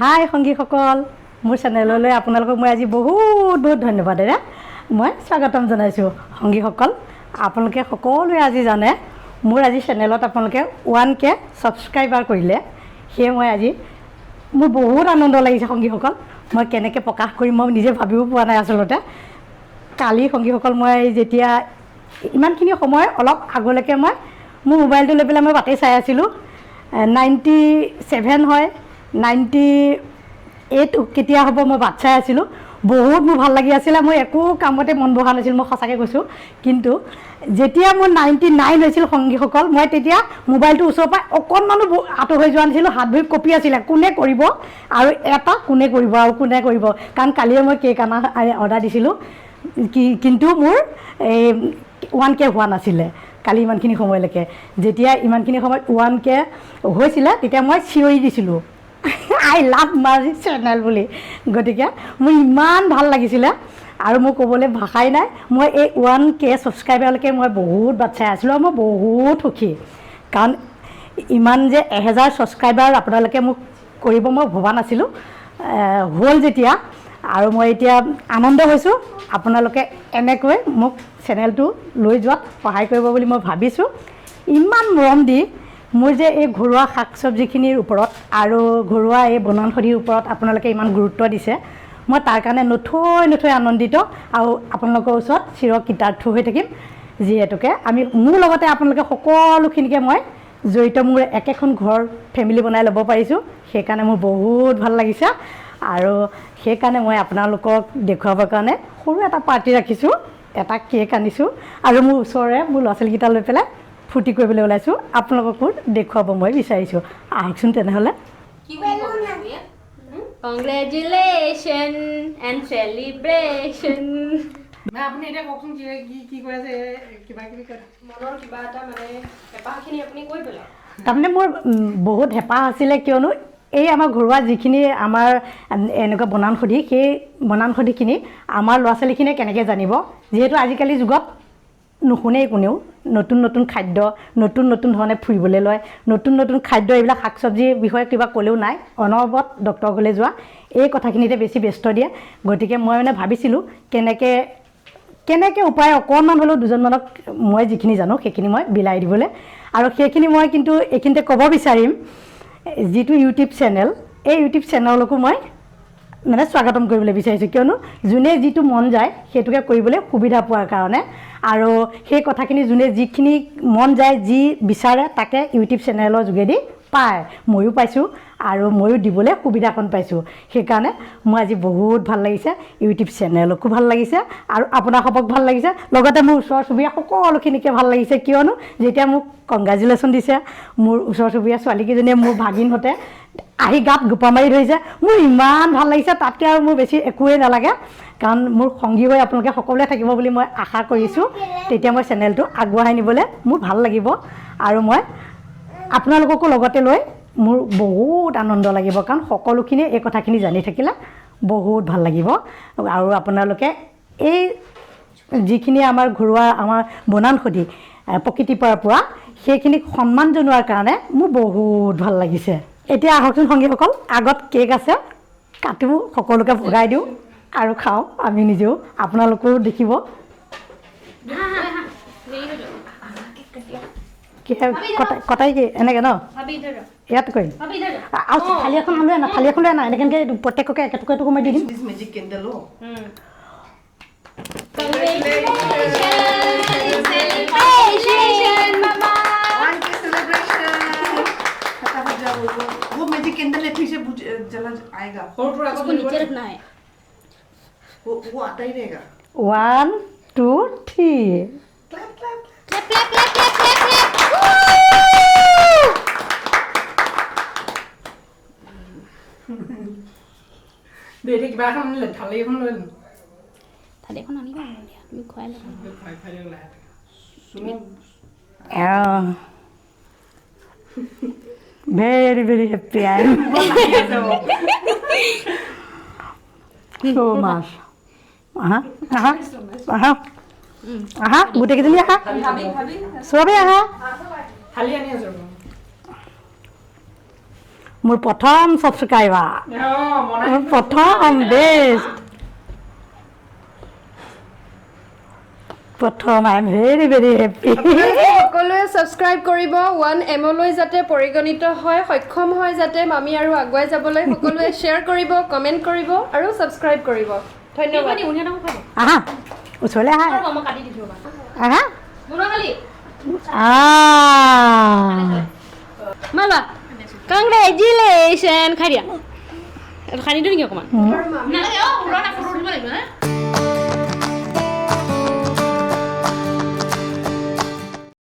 হাই সংগীসকল, মোৰ চেনেললৈ আপোনালোকক মই আজি বহুত বহুত ধন্যবাদ দাদা মই স্বাগতম জনাইছোঁ। সংগীসকল, আপোনালোকে সকলোৱে আজি জানে মোৰ আজি চেনেলত আপোনালোকে 1K ছাবস্ক্ৰাইবাৰ কৰিলে। সেয়ে মই আজি মোৰ বহুত আনন্দ লাগিছে সংগীসকল। মই কেনেকৈ প্ৰকাশ কৰিম মই নিজে ভাবিও পোৱা নাই। আচলতে কালি সংগীসকল মই যেতিয়া ইমানখিনি সময় অলপ আগলৈকে মই মোৰ মোবাইলটো লৈ পেলাই মই বাটেই চাই আছিলোঁ। 97 হয়, 98 কেতিয়া হ'ব মই বাট চাই আছিলোঁ। বহুত মোৰ ভাল লাগি আছিলে। মই একো কামতে মন বহা নাছিলোঁ, মই সঁচাকৈ কৈছোঁ। কিন্তু যেতিয়া মোৰ 99 হৈছিল সংগীসকল, মই তেতিয়া মোবাইলটো ওচৰৰ পৰা অকণমানো আঁতৰ হৈ যোৱা নাছিলোঁ। হাত ভৰি কঁপি আছিলে, কোনে কৰিব আৰু এটা কোনে কৰিব আৰু কোনে কৰিব। কাৰণ কালিয়ে মই কেক অৰ্ডাৰ দিছিলোঁ, কিন্তু মোৰ এই 1K হোৱা নাছিলে কালি ইমানখিনি সময়লৈকে। যেতিয়া ইমানখিনি সময়ত 1K হৈছিলে তেতিয়া মই চিঞৰি দিছিলোঁ আই লাভ মাই চেনেল বুলি। গতিকে মোৰ ইমান ভাল লাগিছিলে আৰু মোৰ ক'বলৈ ভাষাই নাই। মই এই 1K ছাবস্ক্ৰাইবাৰলৈকে মই বহুত বাট চাই আছিলোঁ আৰু মই বহুত সুখী। কাৰণ ইমান যে 1000 ছাবস্ক্ৰাইবাৰ আপোনালোকে মোক কৰিব মই ভবা নাছিলোঁ। হ'ল যেতিয়া আৰু মই এতিয়া আনন্দ হৈছোঁ। আপোনালোকে এনেকৈ মোক চেনেলটো লৈ যোৱাত সহায় কৰিব বুলি মই ভাবিছোঁ। ইমান মৰম দি মোৰ যে এই ঘৰুৱা শাক চব্জিখিনিৰ ওপৰত আৰু ঘৰুৱা এই বনৌষধিৰ ওপৰত আপোনালোকে ইমান গুৰুত্ব দিছে, মই তাৰ কাৰণে নথৈ আনন্দিত আৰু আপোনালোকৰ ওচৰত চিৰকৃতাৰ্থ হৈ থাকিম। যিহেতুকে মোৰ লগতে আপোনালোকে সকলোখিনিকে মই জড়িত, মোৰ একেখন ঘৰ ফেমিলি বনাই ল'ব পাৰিছোঁ। সেইকাৰণে মোৰ বহুত ভাল লাগিছে আৰু সেইকাৰণে মই আপোনালোকক দেখুৱাবৰ কাৰণে সৰু এটা পাৰ্টি ৰাখিছোঁ, এটা কেক আনিছোঁ আৰু মোৰ ওচৰৰে মোৰ ল'ৰা ছোৱালীকেইটা লৈ পেলাই ফূৰ্তি কৰিবলৈ ওলাইছোঁ। আপোনালোককো দেখুৱাব মই বিচাৰিছোঁ। আহকচোন তেনেহ'লে। Congratulation and celebration. আপুনি এতিয়া কওকচোন কি কৈ আছে, কিবা কিবি মনৰ কিবা এটা মানে হেঁপাহখিনি আপুনি কৈ পেলাওক। তাৰমানে মোৰ বহুত হেঁপাহ আছিলে, কিয়নো এই আমাৰ ঘৰুৱা যিখিনি আমাৰ এনেকুৱা বনৌষধি, সেই বনৌষধিখিনি আমাৰ ল'ৰা ছোৱালীখিনিয়ে কেনেকৈ জানিব। যিহেতু আজিকালি যুগত নুশুনেই কোনেও। নতুন নতুন খাদ্য, নতুন নতুন ধৰণে ফুৰিবলৈ লয়, নতুন নতুন খাদ্য, এইবিলাক শাক চব্জিৰ বিষয়ে কিবা ক'লেও নাই, অনবৰত ডক্টৰৰ ঘৰলৈ যোৱা, এই কথাখিনিতে বেছি ব্যস্ত দিয়ে। গতিকে মই মানে ভাবিছিলোঁ কেনেকৈ উপায় অকণমান হ'লেও দুজনমানক মই যিখিনি জানো সেইখিনি মই বিলাই দিবলৈ। আৰু সেইখিনি মই কিন্তু এইখিনিতে ক'ব বিচাৰিম, যিটো ইউটিউব চেনেল, এই ইউটিউব চেনেলকো মই মানে স্বাগতম কৰিবলৈ বিচাৰিছোঁ। কিয়নো যোনে যিটো মন যায় সেইটোকে কৰিবলৈ সুবিধা পোৱাৰ কাৰণে। আৰু সেই কথাখিনি যোনে যিখিনি মন যায়, যি বিচাৰে তাকে ইউটিউব চেনেলৰ যোগেদি পায়। ময়ো পাইছোঁ আৰু ময়ো দিবলৈ সুবিধাকণ পাইছোঁ। সেইকাৰণে মোৰ আজি বহুত ভাল লাগিছে, ইউটিউব চেনেলকো ভাল লাগিছে আৰু আপোনাসবক ভাল লাগিছে, লগতে মোৰ ওচৰ চুবুৰীয়া সকলোখিনিকে ভাল লাগিছে। কিয়নো যেতিয়া মোক কংগ্ৰেচুলেশ্যন দিছে মোৰ ওচৰ চুবুৰীয়া ছোৱালীকেইজনীয়ে, মোৰ ভাগিনহঁতে আহি গাত গোপা মাৰি ধৰিছে, মোৰ ইমান ভাল লাগিছে। তাতকৈ আৰু মোৰ বেছি একোৱেই নালাগে। কাৰণ মোৰ সংগী হৈ আপোনালোকে সকলোৱে থাকিব বুলি মই আশা কৰিছোঁ। তেতিয়া মই চেনেলটো আগবঢ়াই নিবলৈ মোৰ ভাল লাগিব আৰু মই আপোনালোককো লগতে লৈ মোৰ বহুত আনন্দ লাগিব। কাৰণ সকলোখিনিয়ে এই কথাখিনি জানি থাকিলে বহুত ভাল লাগিব। আৰু আপোনালোকে এই যিখিনি আমাৰ ঘৰুৱা আমাৰ বনৌষধি প্ৰকৃতিৰ পৰা পোৱা, সেইখিনিক সন্মান জনোৱাৰ কাৰণে মোৰ বহুত ভাল লাগিছে। এতিয়া আহকচোন সংগীসকল, আগত কেক আছে, কাটো, সকলোকে ভগাই দিওঁ আৰু খাওঁ আমি নিজেও, আপোনালোকেও দেখিব। কটাই কি এনেকৈ ন, ইয়াত কৰিম। আৰু থালি এখন লৈ আনা, থালি এখন লৈ আনা, এনেকৈ প্ৰত্যেককে একেটুকু এটুকু মই দি দিম। वो मैजिक कैंडल है, फिर से जला आएगा। उसको नीचे रखना है, वो आता ही रहेगा। 1 2 3 clap clap clap clap clap clap clap clap. बेटे की बात हम ले थाली हम ले थाली এখন আনিবা তুমি খুৱাই ল'বা। खाई ले सुनो very very happy I am so much. আহা গোটেইকেইজনী আহা, চবেই আহা। थाली आनी আছে মোৰ প্ৰথম ছাবস্ক্ৰাইবাৰ মনাই মোৰ প্ৰথম বেষ্ট প্ৰথম I am very very happy সকলোৱে ছাবস্ক্ৰাইব কৰিব 1M লৈ যাতে পৰিগণিত হয় সক্ষম হয় যাতে মামি আৰু আগুৱাই যাবলৈ সকলোৱে শ্বেয়াৰ কৰিব কমেণ্ট কৰিব আৰু ছাবস্ক্ৰাইব কৰিব ধন্যবাদ আহা ওচৰলৈ আহা মই কাটি দিছো ৰ'বা আহা বনোৱা খালি মালা কংগ্ৰেচুলেশ্যন খাই দিয়া খাই দিওঁ নেকি অকণমান উম। নালাগে অ' পুৰণা ফটো দিব লাগিব